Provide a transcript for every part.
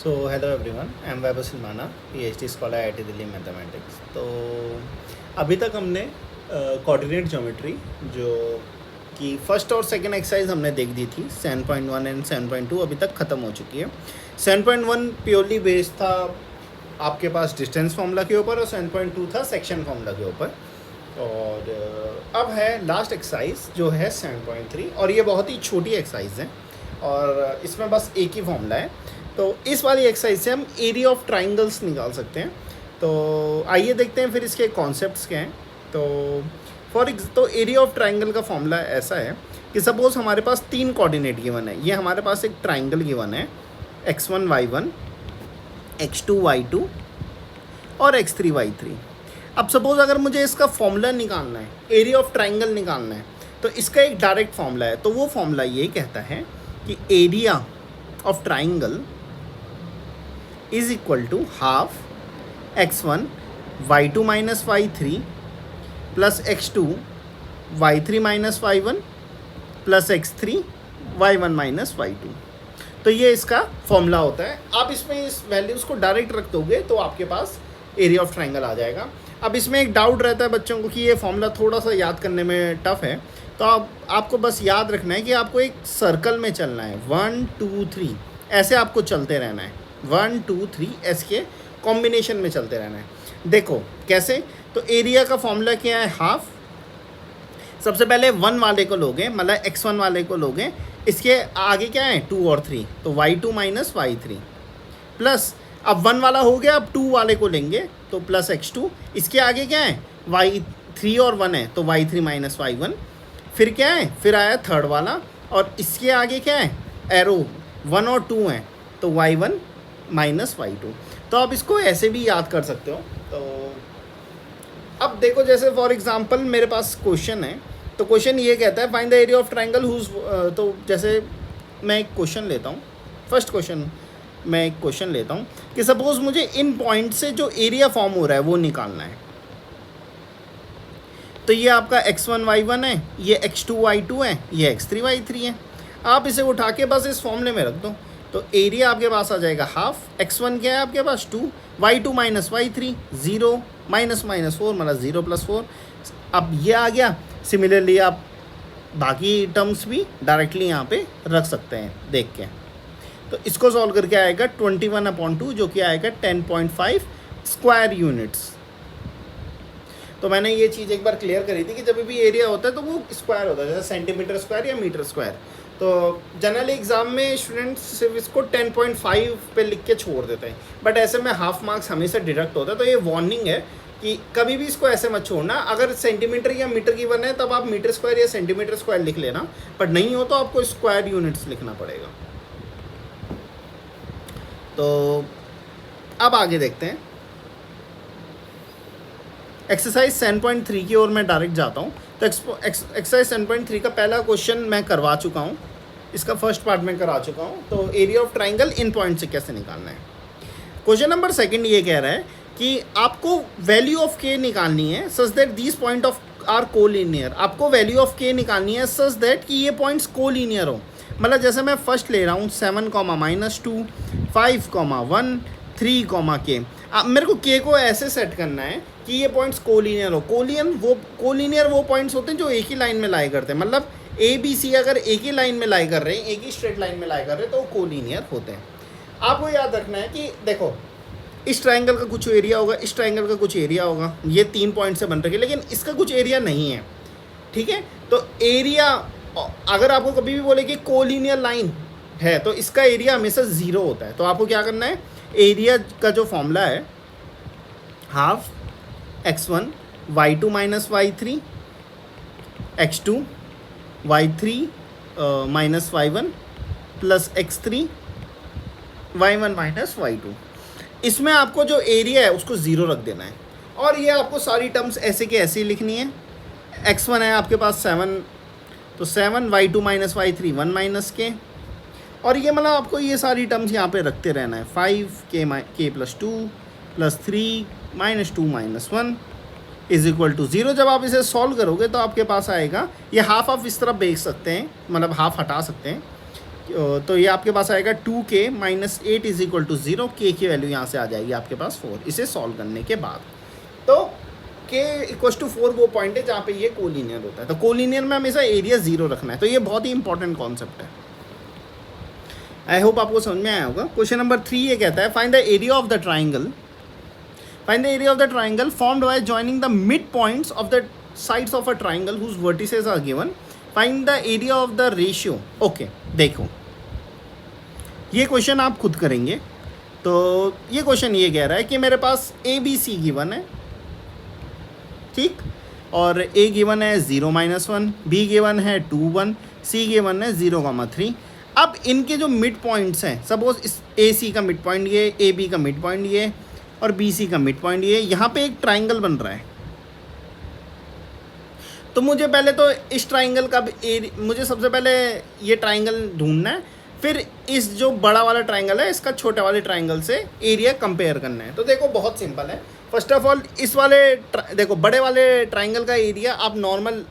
So hello everyone, I am Vaibhav Silmana, PhD scholar IIT Delhi mathematics. तो अभी तक हमने कोऑर्डिनेट ज्योमेट्री जो कि फर्स्ट और सेकंड एक्सरसाइज हमने देख दी थी 7.1 एंड 7.2 अभी तक ख़त्म हो चुकी है। 7.1 प्योरली बेस्ड था आपके पास डिस्टेंस फार्मूला के ऊपर और 7.2 था सेक्शन फार्मूला के ऊपर। और अब है लास्ट एक्सरसाइज जो है 7.3 और ये बहुत ही छोटी एक्सरसाइज है और इसमें बस एक ही फॉर्मूला है। तो इस वाली एक्सरसाइज से हम एरिया ऑफ ट्राइंगल्स निकाल सकते हैं। तो आइए देखते हैं फिर इसके कॉन्सेप्ट्स क्या हैं। तो एरिया ऑफ ट्राइंगल का फॉर्मूला ऐसा है कि सपोज़ हमारे पास तीन कोऑर्डिनेट गिवन है। ये हमारे पास एक ट्राइंगल गिवन है x1 y1, x2 y2 और x3 y3। अब सपोज़ अगर मुझे इसका फॉर्मूला निकालना है, एरिया ऑफ ट्राइंगल निकालना है, तो इसका एक डायरेक्ट फॉर्मूला है। तो वो फॉर्मूला ये कहता है कि area of triangle is equal to half x1 y2 minus y3 plus x2 y3 minus y1 plus x3 y1 minus y2। तो ये इसका फॉर्मूला होता है। आप इसमें इस वैल्यूज़ को डायरेक्ट रख दोगे तो आपके पास एरिया ऑफ ट्राइंगल आ जाएगा। अब इसमें एक डाउट रहता है बच्चों को कि ये फॉर्मूला थोड़ा सा याद करने में टफ है। तो आपको बस याद रखना है कि आपको एक सर्कल में चलना है, 1 2 3 ऐसे आपको चलते रहना है। 1 2 3 ऐसे कॉम्बिनेशन में चलते रहना है। देखो कैसे, तो एरिया का फॉर्मूला क्या है, हाफ। सबसे पहले 1 वाले को लोगे, मतलब x1 वाले को लोगे, इसके आगे क्या है 2 और 3, तो y2 माइनस y3 प्लस, अब 1 वाला हो गया, अब 2 वाले को लेंगे तो प्लस x2, इसके आगे क्या है y3 और 1 है तो y3 माइनस y1, फिर क्या है, फिर आया थर्ड वाला और इसके आगे क्या है एरो 1 और 2 हैं तो y1 माइनस y2। तो आप इसको ऐसे भी याद कर सकते हो। तो अब देखो जैसे फॉर एग्जांपल मेरे पास क्वेश्चन है, तो क्वेश्चन ये कहता है find the area of triangle whose. तो जैसे मैं एक क्वेश्चन लेता हूँ, फर्स्ट क्वेश्चन मैं एक क्वेश्चन लेता हूँ कि सपोज़ मुझे इन पॉइंट से जो एरिया फॉर्म हो रहा है वो निकालना है। तो ये आपका x1 y1 है, ये x2 y2 है, ये x3 y3 है। आप इसे उठा के बस इस फॉर्मूले में रख दो तो एरिया आपके पास आ जाएगा हाफ। x1 क्या है आपके पास 2, y2 minus y3 0, minus minus 4 मतलब 0 प्लस 4। अब ये आ गया। सिमिलरली आप बाकी टर्म्स भी डायरेक्टली यहाँ पे रख सकते हैं देख के। तो इसको सॉल्व करके आएगा 21/2 जो कि आएगा 10.5 स्क्वायर यूनिट्स। तो मैंने ये चीज़ एक बार क्लियर करी थी कि जब भी एरिया होता है तो वो स्क्वायर होता है, जैसे सेंटीमीटर स्क्वायर या मीटर स्क्वायर। तो जनरली एग्जाम में स्टूडेंट्स सिर्फ इसको 10.5 पे लिख के छोड़ देते हैं, बट ऐसे में हाफ मार्क्स हमेशा डिडक्ट होता है। तो ये वार्निंग है कि कभी भी इसको ऐसे मत छोड़ना। अगर सेंटीमीटर या मीटर की वन है तब आप मीटर स्क्वायर या सेंटीमीटर स्क्वायर लिख लेना, बट नहीं हो तो आपको स्क्वायर यूनिट्स लिखना पड़ेगा। तो अब आगे देखते हैं एक्सरसाइज 7.3 की ओर मैं डायरेक्ट जाता हूँ। तो एक्सरसाइज 7.3 का पहला क्वेश्चन मैं करवा चुका हूँ, इसका फर्स्ट पार्ट में करा चुका हूँ। तो area of triangle in point से कैसे निकालना है। क्वेश्चन नंबर सेकंड ये कह रहा है कि आपको वैल्यू ऑफ के निकालनी है such that these point of are collinear. आपको वैल्यू ऑफ के निकालनी है सच दैट कि ये पॉइंट्स कोलिनियर हो। मतलब जैसे मैं फर्स्ट ले रहा हूँ 7, -2, 5, 1, 3, के। अब मेरे को के को ऐसे सेट करना है कि ये पॉइंट्स कोलिनियर हो। कोलिनियर वो पॉइंट्स होते हैं जो एक ही लाइन में लाई करते हैं। मतलब ए बी सी अगर एक ही लाइन में लाई कर रहे हैं, एक ही स्ट्रेट लाइन में लाई कर रहे हैं तो वो कोलिनियर होते हैं। आपको याद रखना है कि देखो इस ट्राइंगल का कुछ एरिया होगा, इस ट्राइंगल का कुछ एरिया होगा, ये 3 पॉइंट से बन रही है, लेकिन इसका कुछ एरिया नहीं है। ठीक है, तो एरिया अगर आपको कभी भी बोले कि कोलिनियर लाइन है तो इसका एरिया हमेशा 0 होता है। तो आपको क्या करना है, एरिया का जो फॉर्मूला है half x1 y2 minus y3 x2 y3 minus y1 plus x3 y1 minus y2। इसमें आपको जो एरिया है उसको 0 रख देना है और ये आपको सारी टर्म्स ऐसे के ऐसे ही लिखनी है। x1 है आपके पास 7, तो 7 y2 माइनस y3 1 माइनस के, और ये मतलब आपको ये सारी टर्म्स यहाँ पे रखते रहना है। 5 k plus 2 plus 3 -2 -1 is equal to 0। जब आप इसे सॉल्व करोगे तो आपके पास आएगा, ये हाफ आप इस तरफ देख सकते हैं, मतलब हाफ हटा सकते हैं, तो ये आपके पास आएगा 2k minus 8 is equal to 0, के की वैल्यू यहाँ से आ जाएगी आपके पास 4 इसे सॉल्व करने के बाद। तो k इक्वल टू 4 वो पॉइंट है जहाँ पे ये कोलिनियर होता है। तो कोलिनियर में हमेशा एरिया 0 रखना है। तो ये बहुत ही इंपॉर्टेंट कॉन्सेप्ट है। आई होप आपको समझ में आया होगा। क्वेश्चन नंबर 3 ये कहता है find the area of the triangle, find the area of the triangle formed by joining the midpoints of the sides of a triangle whose vertices are given, find the area of the ratio. Okay, देखो ये question आप खुद करेंगे। तो ये question ये कह रहा है कि मेरे पास ए बी सी गिवन है, ठीक, और ए गिवन है 0-1, बी गिवन है 2-1, सी गिवन है 0,3। अब इनके जो मिड पॉइंट्स हैं, सपोज इस ए सी का मिड पॉइंट ये, ए बी का मिड पॉइंट ये, और बी सी का मिड पॉइंट ये, यहाँ पे एक ट्राइंगल बन रहा है। तो मुझे पहले तो इस ट्राइंगल का मुझे सबसे पहले ये ट्राइंगल ढूंढना है, फिर इस जो बड़ा वाला ट्राइंगल है इसका छोटे वाले ट्राइंगल से एरिया कंपेयर करना है। तो देखो बहुत सिंपल है। फर्स्ट ऑफ ऑल इस वाले देखो बड़े वाले ट्राइंगल का एरिया आप नॉर्मल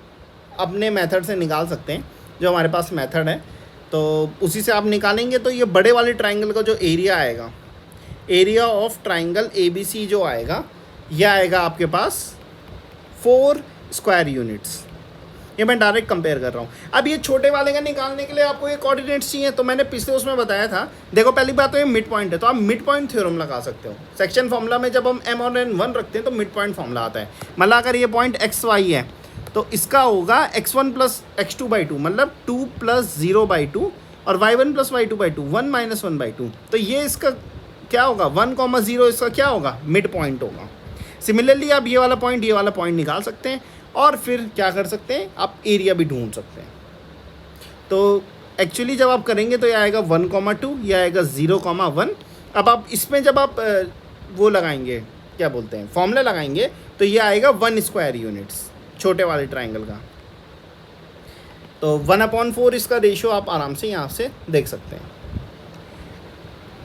अपने मेथड से निकाल सकते हैं, जो हमारे पास मेथड है तो उसी से आप निकालेंगे। तो ये बड़े वाले ट्राइंगल का जो एरिया आएगा, area of triangle A B C जो आएगा, यह आएगा आपके पास 4 स्क्वायर यूनिट्स। ये मैं डायरेक्ट कंपेयर कर रहा हूँ। अब ये छोटे वाले का निकालने के लिए आपको ये कोऑर्डिनेट्स चाहिए। तो मैंने पिछले उसमें बताया था, देखो पहली बात तो ये मिड पॉइंट है, तो आप मिड पॉइंट थ्योरम लगा सकते हो। सेक्शन फॉर्मूला में जब हम m और n 1 रखते हैं तो मिड पॉइंट फॉर्मूला आता है। मतलब अगर ये पॉइंट x y है तो इसका होगा x1 प्लस x2/2, मतलब 2 प्लस 0/2, और y1 प्लस y2/2, 1 माइनस 1/2। तो ये इसका क्या होगा, 1,0 इसका क्या होगा, मिड पॉइंट होगा। सिमिलरली आप ये वाला पॉइंट निकाल सकते हैं, और फिर क्या कर सकते हैं, आप एरिया भी ढूंढ सकते हैं। तो एक्चुअली जब आप करेंगे तो ये आएगा 1,2, ये आएगा 0,1। अब आप इसमें जब आप वो लगाएंगे, क्या बोलते हैं, फॉर्मूला लगाएंगे, तो ये आएगा 1 स्क्वायर यूनिट्स छोटे वाले ट्राइंगल का। तो 1/4 इसका रेशियो आप आराम से यहाँ से देख सकते हैं।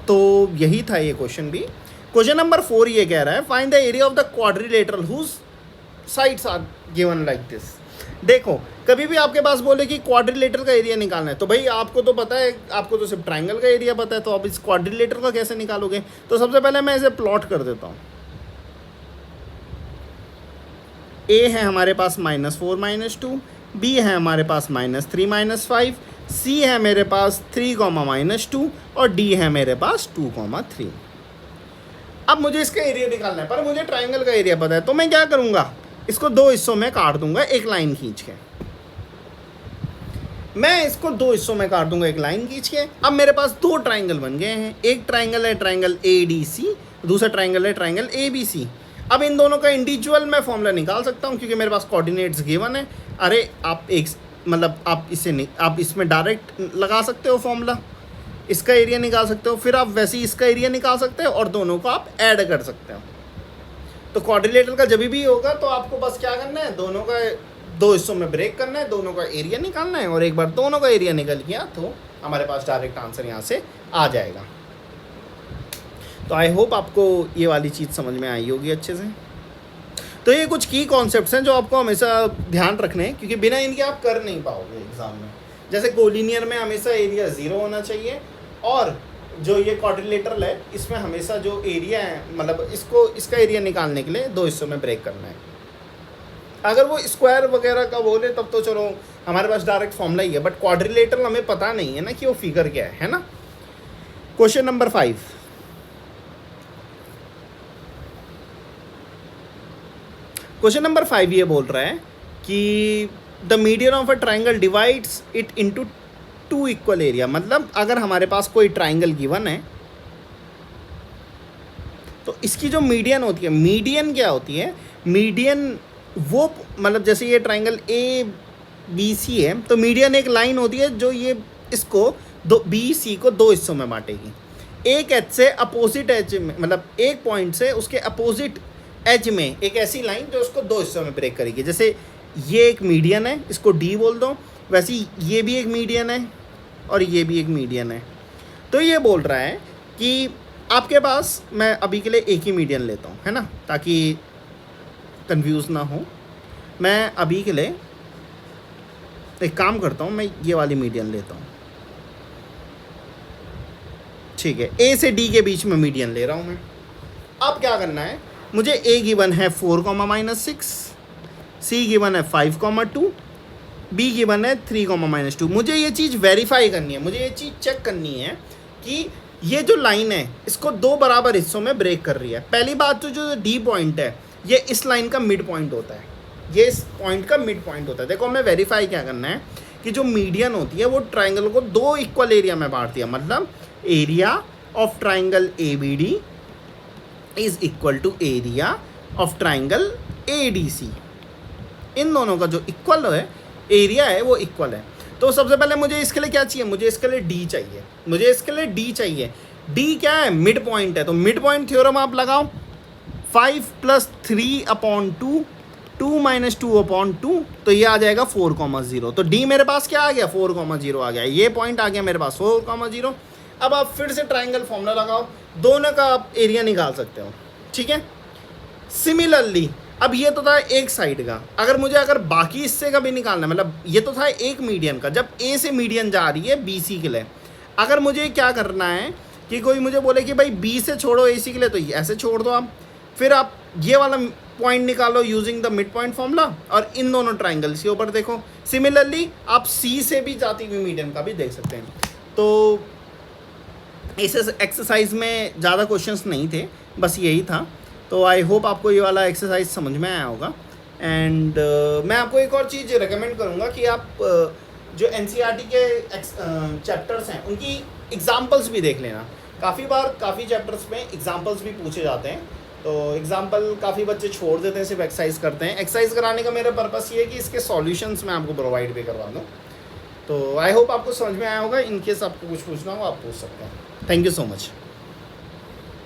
तो यही था ये क्वेश्चन भी। क्वेश्चन नंबर 4 ये कह रहा है find the area of the quadrilateral whose sides are given like this. देखो कभी भी आपके पास बोले कि क्वाड्रिलेटर का एरिया निकालना है, तो भाई आपको तो पता है, आपको तो सिर्फ ट्राइंगल का एरिया पता है, तो आप इस क्वाड्रिलेटर का कैसे निकालोगे। तो सबसे पहले मैं इसे प्लॉट कर देता हूँ। ए है हमारे पास -4 -2, बी है हमारे पास -3 -5, सी है मेरे पास 3, -2, और डी है मेरे पास 2,3। अब मुझे इसका एरिया निकालना है, पर मुझे ट्राइंगल का एरिया पता है। तो मैं क्या करूँगा, इसको 2 हिस्सों में काट दूंगा एक लाइन खींच के। मैं इसको 2 हिस्सों में काट दूंगा एक लाइन खींच के। अब मेरे पास 2 ट्राइंगल बन गए हैं। एक ट्राइंगल है ट्राइंगल ADC, दूसरा ट्राइंगल है ट्राइंगल ABC। अब इन दोनों का इंडिविजुअल मैं फॉर्मूला निकाल सकता हूँ, क्योंकि मेरे पास कोऑर्डिनेट्स गिवन है। अरे आप एक मतलब आप इसमें डायरेक्ट लगा सकते हो फॉर्मूला, इसका एरिया निकाल सकते हो, फिर आप वैसे ही इसका एरिया निकाल सकते हो, और दोनों को आप ऐड कर सकते हो। तो क्वाड्रिलेटरल का जब भी होगा तो आपको बस क्या करना है, दोनों का 2 हिस्सों में ब्रेक करना है, दोनों का एरिया निकालना है, और एक बार दोनों का एरिया निकल गया तो हमारे पास डायरेक्ट आंसर यहाँ से आ जाएगा। तो आई होप आपको ये वाली चीज़ समझ में आई होगी अच्छे से। तो ये कुछ की कॉन्सेप्ट्स हैं जो आपको हमेशा ध्यान रखने हैं, क्योंकि बिना इनके आप कर नहीं पाओगे एग्जाम में। जैसे कोलिनियर में हमेशा एरिया 0 होना चाहिए, और जो ये क्वाड्रिलेटरल है इसमें हमेशा जो एरिया है, मतलब इसका एरिया निकालने के लिए 2 हिस्सों में ब्रेक करना है। अगर वो स्क्वायर वगैरह का बोले तब तो चलो हमारे पास डायरेक्ट फॉर्मूला ही है, बट क्वाड्रिलेटरल हमें पता नहीं है ना कि वो फिगर क्या है ना। क्वेश्चन नंबर 5, क्वेश्चन नंबर 5 ये बोल रहा है कि the median of a triangle divides it into 2 equal area. मतलब अगर हमारे पास कोई ट्राइंगल गिवन है तो इसकी जो मीडियन होती है, मीडियन क्या होती है, मीडियन वो मतलब जैसे ये ट्राइंगल ABC है, तो मीडियन एक लाइन होती है जो ये इसको BC को 2 हिस्सों में बांटेगी। एक एज से अपोजिट एज में, मतलब एक पॉइंट से उसके अपोजिट एज में एक ऐसी लाइन जो उसको 2 हिस्सों में ब्रेक करेगी। जैसे ये एक मीडियन है, इसको D बोल दो, वैसे ये भी एक मीडियन है और ये भी एक मीडियन है। तो ये बोल रहा है कि आपके पास, मैं अभी के लिए एक ही मीडियन लेता हूँ, है ना, ताकि कंफ्यूज ना हो। मैं अभी के लिए एक काम करता हूँ, मैं ये वाली मीडियन लेता हूँ। ठीक है, ए से डी के बीच में मीडियन ले रहा हूँ मैं। अब क्या करना है, मुझे ए गिवन है 4, -6, सी गिवन है 5, 2, बी गिवन है 3, -2। मुझे ये चीज़ वेरीफाई करनी है, मुझे ये चीज़ चेक करनी है कि ये जो लाइन है इसको दो बराबर हिस्सों में ब्रेक कर रही है। पहली बात तो जो डी पॉइंट है ये इस लाइन का मिड पॉइंट होता है, ये इस पॉइंट का मिड पॉइंट होता है। देखो हमें वेरीफाई क्या करना है कि जो मीडियन होती है वो ट्राइंगल को दो इक्वल एरिया में बांटती है, मतलब area of triangle A B D is equal to area of triangle A D C. इन दोनों का जो इक्वल है एरिया है वो इक्वल है। तो सबसे पहले मुझे इसके लिए क्या चाहिए, मुझे इसके लिए डी चाहिए, मुझे इसके लिए डी चाहिए। डी क्या है, मिड पॉइंट है, तो मिड पॉइंट थ्योरम आप लगाओ, 5 + 3/2, 2 - 2/2, तो ये आ जाएगा 4, 0। तो डी मेरे पास क्या आ गया, 4, 0 आ गया, ये पॉइंट आ गया मेरे पास 4, 0। अब आप फिर से ट्राइंगल फॉर्मूला लगाओ, दोनों का आप एरिया निकाल सकते हो, ठीक है। सिमिलरली अब ये तो था एक साइड का, अगर बाकी हिस्से का भी निकालना है, मतलब ये तो था एक मीडियन का, जब ए से मीडियन जा रही है बी सी के लिए, अगर मुझे क्या करना है कि कोई मुझे बोले कि भाई बी से छोड़ो ए सी के लिए, तो ऐसे छोड़ दो आप, फिर आप ये वाला पॉइंट निकालो using the mid point formula और इन दोनों ट्राइंगल्स के ऊपर देखो। सिमिलरली आप सी से भी जाती हुई मीडियन का भी देख सकते हैं। तो इस एक्सरसाइज में ज़्यादा क्वेश्चंस नहीं थे, बस यही था। तो आई होप आपको ये वाला एक्सरसाइज समझ में आया होगा। एंड मैं आपको एक और चीज़ रिकमेंड करूँगा कि आप जो NCERT के चैप्टर्स हैं उनकी एग्जाम्पल्स भी देख लेना। काफ़ी बार काफ़ी चैप्टर्स में एग्जाम्पल्स भी पूछे जाते हैं, तो एग्जाम्पल काफ़ी बच्चे छोड़ देते हैं, सिर्फ एक्सरसाइज करते हैं। एक्सरसाइज कराने का मेरा पर्पस ये है कि इसके सॉल्यूशंस मैं आपको प्रोवाइड भी करवा दूँ। तो आई होप आपको समझ में आया होगा। इन केस आपको कुछ पूछना हो आप पूछ सकते हैं। Thank you so much.